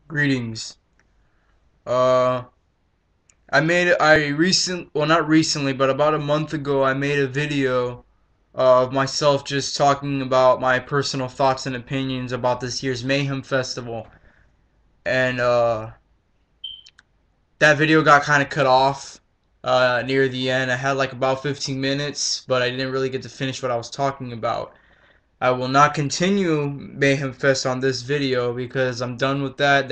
Greetings. Uh, well, not recently, but about a month ago, I made a video of myself just talking about my personal thoughts and opinions about this year's Mayhem Festival. And that video got kind of cut off near the end. I had like about 15 minutes, but I didn't really get to finish what I was talking about. I will not continue Mayhem Fest on this video because I'm done with that.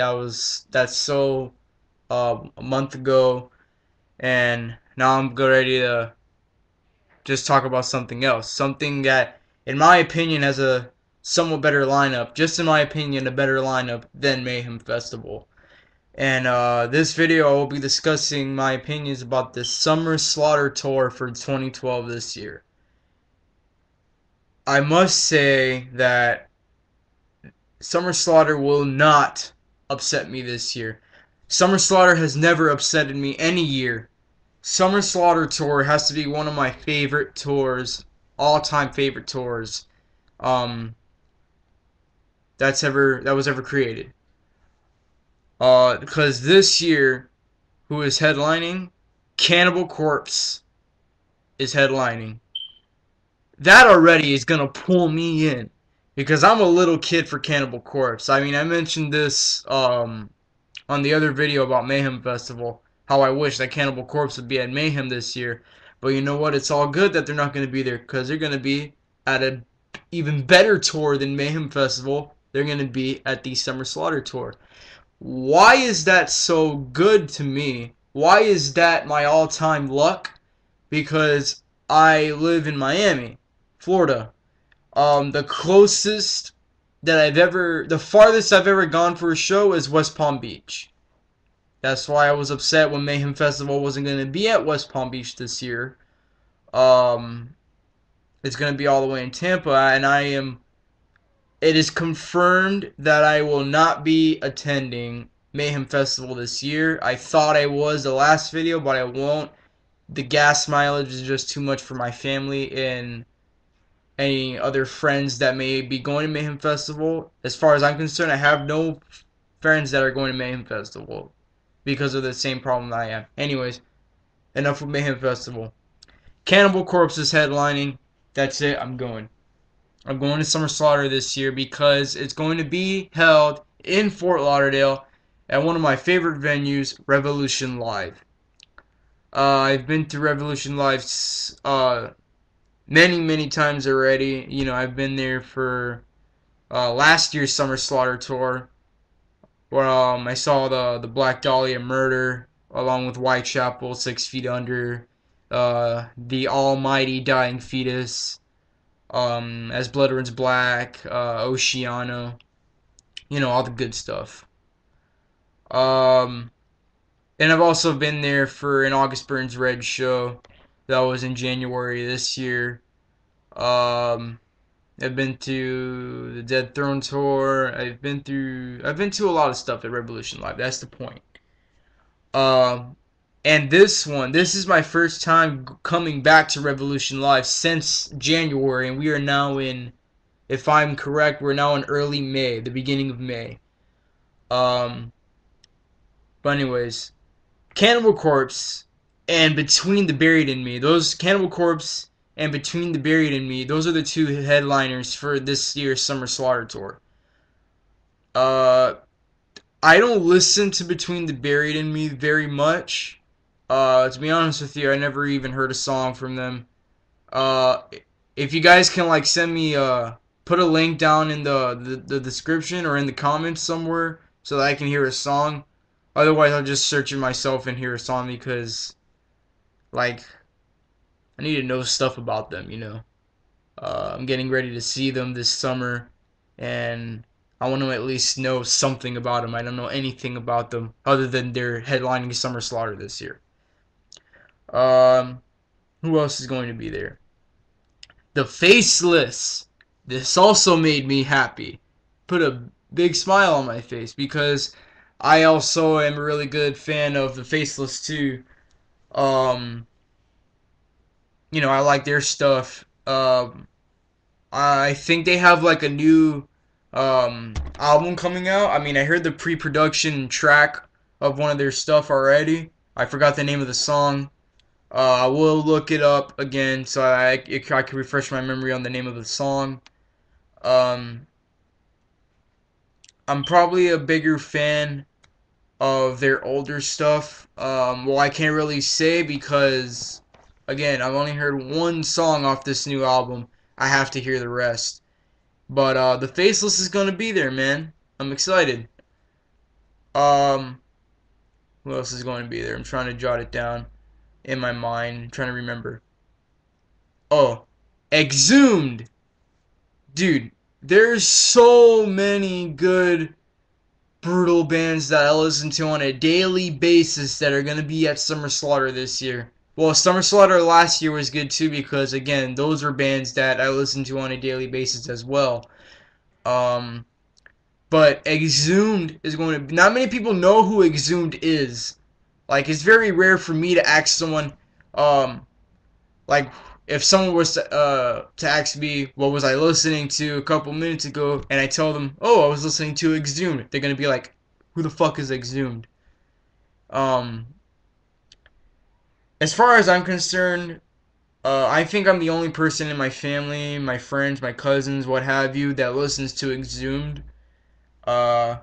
That's so a month ago, and now I'm ready to just talk about something else. Something that, in my opinion, has a somewhat better lineup. Just in my opinion, a better lineup than Mayhem Festival. And this video, I will be discussing my opinions about the Summer Slaughter Tour for 2012 this year. I must say that Summer Slaughter will not upset me this year. Summer Slaughter has never upsetted me any year. Summer Slaughter Tour has to be one of my favorite tours, all-time favorite tours, um, that was ever created. Because this year, who is headlining? Cannibal Corpse is headlining. That already is gonna pull me in because I'm a little kid for Cannibal Corpse. I mean, I mentioned this on the other video about Mayhem Festival, how I wish that Cannibal Corpse would be at Mayhem this year. But you know what? It's all good that they're not going to be there because they're going to be at an even better tour than Mayhem Festival. They're going to be at the Summer Slaughter Tour. Why is that so good to me? Why is that my all-time luck? Because I live in Miami, Florida. The farthest I've ever gone for a show is West Palm Beach. That's why I was upset when Mayhem Festival wasn't going to be at West Palm Beach this year. Um, it's going to be all the way in Tampa, and it is confirmed that I will not be attending Mayhem Festival this year. I thought I was the last video, but I won't. The gas mileage is just too much for my family and any other friends that may be going to Mayhem Festival. As far as I'm concerned, I have no friends that are going to Mayhem Festival because of the same problem that I am. Anyways, enough with Mayhem Festival. Cannibal Corpse is headlining. That's it. I'm going. I'm going to Summer Slaughter this year because it's going to be held in Fort Lauderdale at one of my favorite venues, Revolution Live. I've been to Revolution Live many times already. You know, I've been there for last year's Summer Slaughter tour, where I saw the Black Dahlia Murder along with Whitechapel, 6 Feet Under, the Almighty Dying Fetus, As Blood Runs Black, Oceano, you know, all the good stuff. Um, and I've also been there for an August Burns Red show that was in January this year. Um, I've been to the Dead Throne tour. I've been to a lot of stuff at Revolution Live. That's the point. Um, and this is my first time coming back to Revolution Live since January, and we are now in, if I'm correct, we're now in early May, the beginning of May. Um, but anyways, Cannibal Corpse and Between the Buried and Me. Those Cannibal Corpse and Between the Buried and Me. Those are the two headliners for this year's Summer Slaughter tour. Uh, I don't listen to Between the Buried and Me very much. To be honest with you, I never even heard a song from them. Uh, if you guys can like send me put a link down in the description or in the comments somewhere so that I can hear a song. Otherwise, I'll just search it myself and hear a song because like I need to know stuff about them, you know. I'm getting ready to see them this summer, and I want to at least know something about them. I don't know anything about them other than they're headlining Summer Slaughter this year. Um, who else is going to be there? The Faceless. This also made me happy. Put a big smile on my face because I also am a really good fan of the Faceless too. Um, you know, I like their stuff. I think they have like a new album coming out. I mean, I heard the pre-production track of one of their stuff already. I forgot the name of the song. I will look it up again so I can refresh my memory on the name of the song. Um, I'm probably a bigger fan of their older stuff. Well, I can't really say because, again, I've only heard one song off this new album. I have to hear the rest. But the Faceless is gonna be there, man. I'm excited. Um, who else is going to be there? I'm trying to jot it down in my mind. I'm trying to remember. Oh, Exhumed, dude. There's so many good brutal bands that I listen to on a daily basis that are gonna be at Summer Slaughter this year. Well, Summer Slaughter last year was good too because again, those were bands that I listened to on a daily basis as well. Um, but Exhumed is going to. Not many people know who Exhumed is. Like, it's very rare for me to ask someone, um, like, if someone was to ask me what was I listening to a couple minutes ago, and I tell them, oh, I was listening to Exhumed, they're gonna be like, who the fuck is Exhumed? Um, as far as I'm concerned, I think I'm the only person in my family, my friends, my cousins, what have you, that listens to Exhumed. Uh,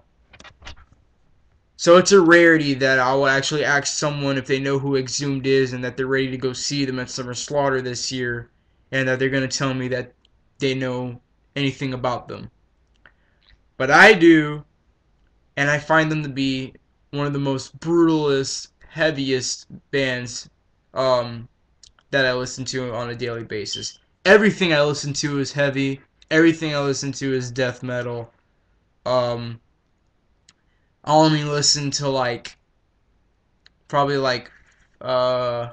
So it's a rarity that I will actually ask someone if they know who Exhumed is and that they're ready to go see them at Summer Slaughter this year and that they're going to tell me that they know anything about them. But I do, and I find them to be one of the most brutalest, heaviest bands um, that I listen to on a daily basis. Everything I listen to is heavy. Everything I listen to is death metal. Um, I only listen to like probably like a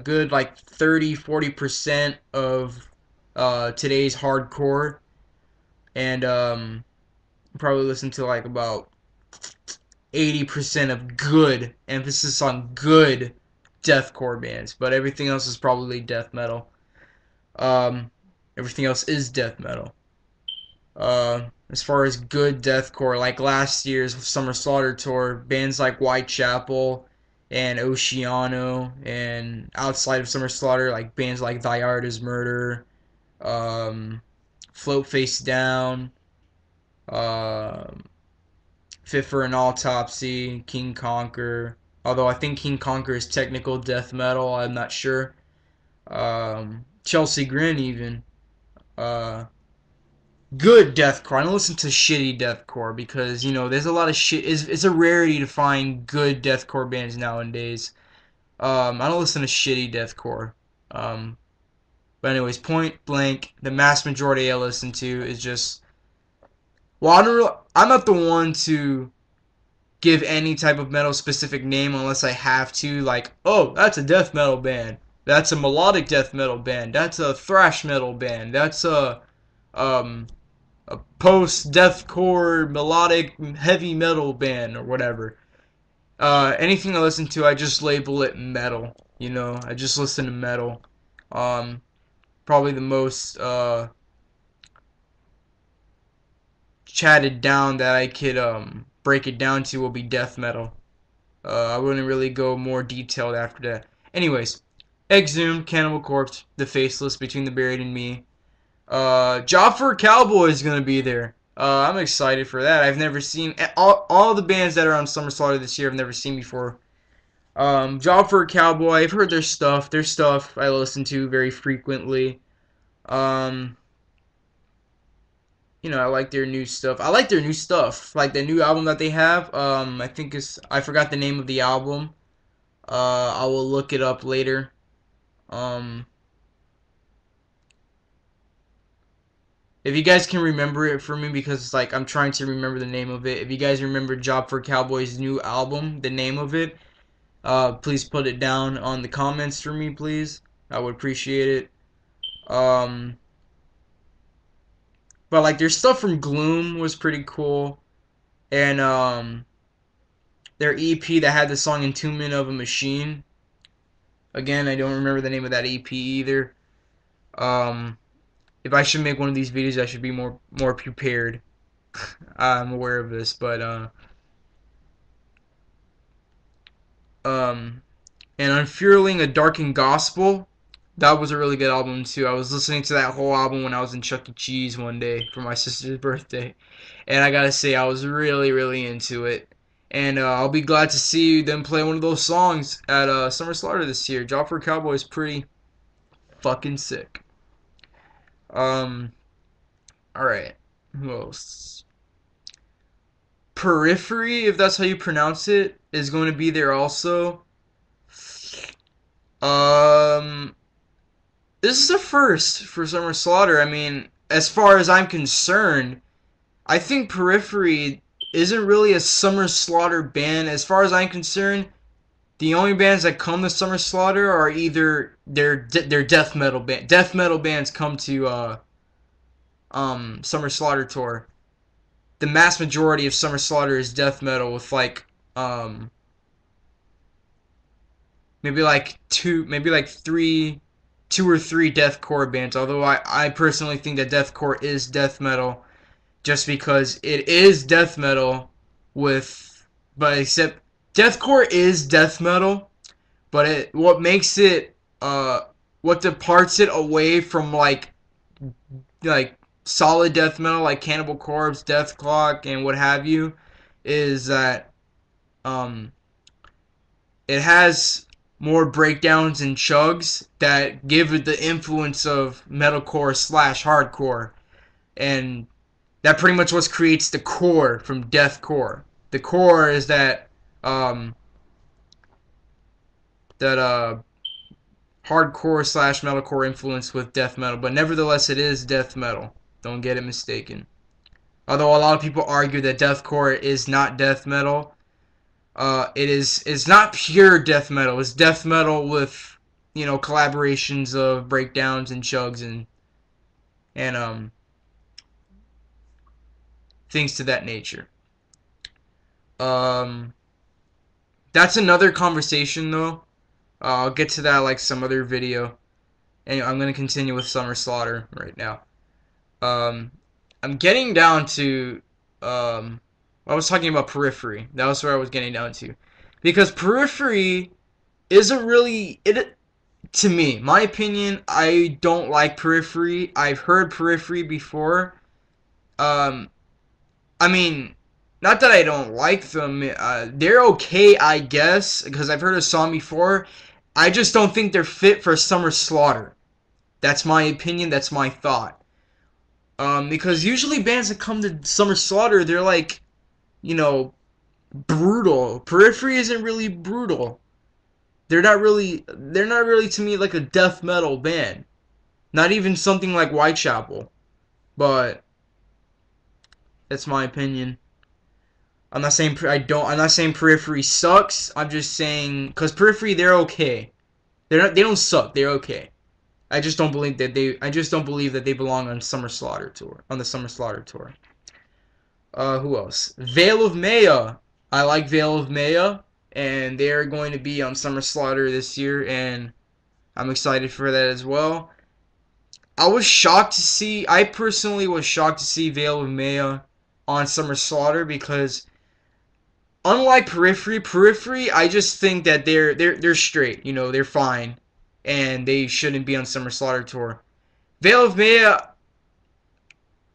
good like 30-40% of today's hardcore, and probably listen to like about 80% of good, emphasis on good, deathcore bands, but everything else is probably death metal. um, Everything else is death metal. As far as good deathcore, like last year's Summer Slaughter tour, bands like Whitechapel and Oceano, and outside of Summer Slaughter, like bands like Thy Art Is Murder, um, Float Face Down, um, Fit for an Autopsy, King Conquer. Although I think King Conquer is technical death metal, I'm not sure. Chelsea Grin even. Uh, Good deathcore. I don't listen to shitty deathcore because there's a lot of shit. It's a rarity to find good deathcore bands nowadays. I don't listen to shitty deathcore. Um, but anyways, point blank, the mass majority I listen to is just. Well, I'm not the one to give any type of metal specific name unless I have to. Like, oh, that's a death metal band. That's a melodic death metal band. That's a thrash metal band. That's um a post-deathcore melodic heavy metal band or whatever. Anything I listen to, I just label it metal. I just listen to metal. Um, Probably the most chatted down that I could break it down to will be death metal. I wouldn't really go more detailed after that. Anyways, Exhumed, Cannibal Corpse, The Faceless, Between the Buried and Me. Job for a Cowboy is gonna be there. I'm excited for that. I've never seen all the bands that are on Summer Slaughter this year. I've never seen before. Job for a Cowboy. I've heard their stuff. Their stuff I listen to very frequently. Um, I like their new stuff. I like their new stuff. Like the new album that they have. I think I forgot the name of the album. I will look it up later. Um, If you guys can remember it for me, because it's like I'm trying to remember the name of it. If you guys remember Job for Cowboy's new album, the name of it, please put it down on the comments for me, please. I would appreciate it. But like their stuff from Gloom was pretty cool, and their EP that had the song Entombment of a Machine. Again, I don't remember the name of that EP either. Um, if I should make one of these videos, I should be more prepared. I'm aware of this, but um, and Unfurling a Darkened Gospel. That was a really good album too. I was listening to that whole album when I was in Chuck E. Cheese one day for my sister's birthday, and I gotta say I was really really into it. And I'll be glad to see them play one of those songs at Summer Slaughter this year. Job for a Cowboy is pretty fucking sick. Um, all right, who else? Periphery, if that's how you pronounce it, is going to be there also. Um, this is a first for Summer Slaughter. I mean, as far as I'm concerned, I think Periphery isn't really a Summer Slaughter band. As far as I'm concerned, the only bands that come to Summer Slaughter are either they're death metal band. Death metal bands come to Summer Slaughter tour. The mass majority of Summer Slaughter is death metal with like um maybe like two or three deathcore bands. Although I personally think that deathcore is death metal just because it is death metal with but except deathcore is death metal, but it what makes it what departs it away from like solid death metal like Cannibal Corpse, Death Clock and what have you is that um it has more breakdowns and chugs that give it the influence of metalcore slash hardcore, and that pretty much what creates the core from deathcore. The core is um, that hardcore slash metalcore influence with death metal, but nevertheless it is death metal. Don't get it mistaken. Although a lot of people argue that deathcore is not death metal, it's not pure death metal. It's death metal with collaborations of breakdowns and chugs and things to that nature. Um, that's another conversation though. I'll get to that like some other video. Anyway, I'm gonna continue with Summer Slaughter right now. Um, I'm getting down to I was talking about Periphery. That was where I was getting down to, because Periphery isn't really it to me. My opinion, I don't like Periphery. I've heard Periphery before. Um, I mean, not that I don't like them. They're okay, I guess, because I've heard a song before. I just don't think they're fit for Summer Slaughter. That's my opinion. That's my thought. Because usually bands that come to Summer Slaughter, they're like, you know, brutal. Periphery isn't really brutal. They're not really to me like a death metal band. Not even something like Whitechapel. But that's my opinion. I'm not saying Periphery sucks. I'm just saying cuz Periphery they're okay. They don't suck. They're okay. I just don't believe that they belong on Summer Slaughter tour, on the Summer Slaughter tour. Who else? Veil of Maya. I like Veil of Maya, and they're going to be on Summer Slaughter this year, and I'm excited for that as well. I personally was shocked to see Veil of Maya on Summer Slaughter because unlike Periphery, I just think that they're straight, they're fine, and they shouldn't be on Summer Slaughter tour. Veil of Maya,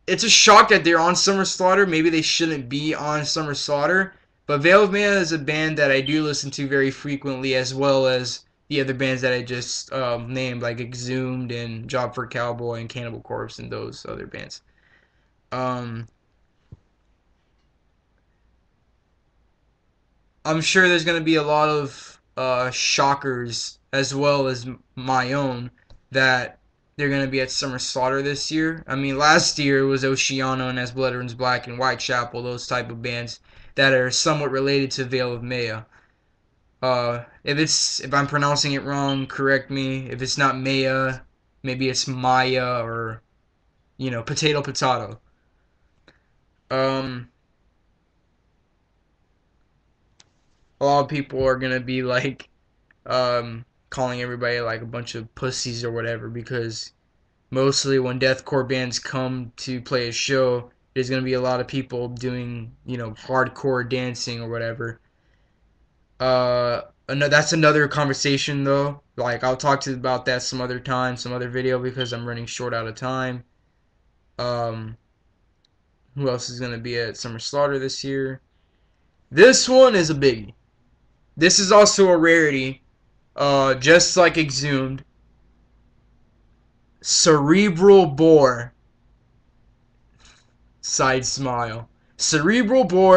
it's a shock that they're on Summer Slaughter. Maybe they shouldn't be on Summer Slaughter. But Veil of Maya is a band that I do listen to very frequently, as well as the other bands that I just named, like Exhumed and Job for a Cowboy and Cannibal Corpse and those other bands. Um, I'm sure there's going to be a lot of shockers, as well as my own, that they're going to be at Summer Slaughter this year. I mean, last year it was Oceano and As Blood Runs Black and Whitechapel, those type of bands that are somewhat related to Veil of Maya. If I'm pronouncing it wrong, correct me. If it's not Maya, maybe it's Maya or potato potato. Um, a lot of people are gonna be like calling everybody like a bunch of pussies or whatever because mostly when deathcore bands come to play a show, There's gonna be a lot of people doing, hardcore dancing or whatever. That's another conversation though. Like I'll talk to you about that some other time, some other video because I'm running short out of time. Um, who else is gonna be at Summer Slaughter this year? This one is a biggie. This is also a rarity. Just like Exhumed, Cerebral Bore. Side smile. Cerebral Bore